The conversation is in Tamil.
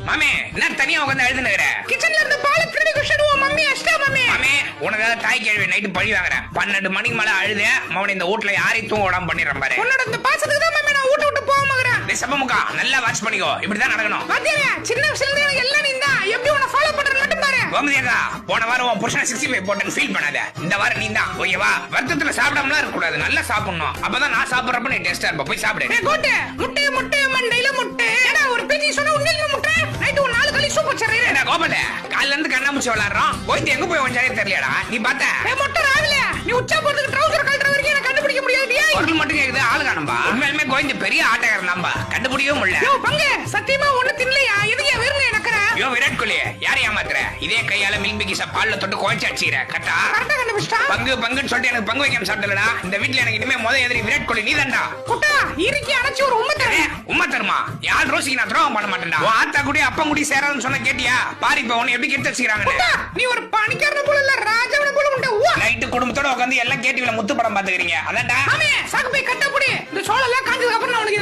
மாமே என்ன தனியா உட்காந்து எழுதுனுற? கிச்சன்ல இருந்து பால திருடி குடிச்சிடுவோம் மம்மி. அஷ்டா மம்மி. மாமே உனக்காக தாய் கேள்வி நைட்டு பழி வாங்குறேன். 12 மணிக்கு மேல அழுத மவன இந்த வீட்ல யாரையும் தூங்க விடாம பண்ணிடுறேன் பாரு. உன்னோட இந்த பாசத்துக்கு தான் மம்மி நான் வீட்டை விட்டு போகாமங்கறேன். நீ சப்பமுக்கா நல்லா வாட்ச் பண்ணிக்கோ. இப்படிதான் நடக்கணும். பாத்தியா சின்ன வயசுல இருந்து எனக்கு எல்லாம் நீ தான் எப்படி உன்னை ஃபாலோ பண்றேன்னு மட்டும் பாரு. கோமதியக்கா போன வாரம் உன் புருஷன் 65 போட்டு ஃபீல் பண்ணாத. இந்த வாரம் நீ தான் ஓகேவா? வருத்தத்துல சாப்பிடாமலாம் இருக்க கூடாது. நல்லா சாப்பிடணும். அப்பதான் நான் சாப்பிடுறப்ப நீ டேஸ்டா இருப்ப. போய் சாப்பிடு. ஏய் கோட்டே முட்டை முட்டை மண்டையில முட்டை. ஏடா ஒரு பேஜி சொன்னா உண்மையிலே முட்டை. நைட் ஒரு 4 களி சூப்பர் சரீரே. என்ன கோபல காலைல இருந்து கண்ணாமூச்சி விளையாடுறோம். போயிட்டு எங்க போய் வந்தாலே தெரியலடா. நீ பாத்த ஏய் முட்டை ராவில நீ உச்சா போறதுக்கு ட்ரவுசர் கழட்டற வரைக்கும் எனக்கு கண்டுபிடிக்க முடியாது. டேய் பொருள் மட்டும் கேக்குது ஆளு காணும்பா. உண்மையிலுமே கோவிந்த பெரிய ஆட்டக்காரன் நம்ப கண்டுபிடிக்கவே முடியல. யோ பங்கு சத்தியமா ஒண்ணு தின்னலையா? எதுக்கு வெறுங்க எனக்கற? யோ விராட் கோலி யாரை ஏமாத்துற? இதே கையால மில்க் பிகிஸ பால்ல தொட்டு கோய்ச்சி அடிச்சிர கட்டா. கரெக்ட்டா கண்டுபிடிச்சா? பங்கு பங்குன்னு சொல்லிட்டு எனக்கு பங்கு வைக்காம சாப்பிடலடா. இந்த வீட்ல எனக்கு இனிமே முத எதிரி விராட் கோலி நீதான்டா. குட்டா இறுக்கி அணைச்சு ஒரு உம்ம தரே. உம்மா தருமா? யார் ரோசிக்கு நான் துரோகம் பண்ண மாட்டேன்டா. உன் ஆத்தா கூடி அப்பா கூடி சேராதுன்னு சொன்ன கேட்டியா? பாரு இப்ப உன்னை எப்படி கெடுத்து வச்சுக்கிறாங்க. குட்டா நீ ஒரு பணிக்காரன போல இல்ல ராஜாவன போல உண்டா. நைட்டு குடும்பத்தோட உட்காந்து எல்லாம் கேட்டிவில முத்து படம் பாத்துக்கிறீங்க. அதான்டா. சாமி சாக்கு போய் கட்ட புடி. இந்த சோள எல்லாம் காஞ்சதுக்கு அப்புறம் நான் உனக்கு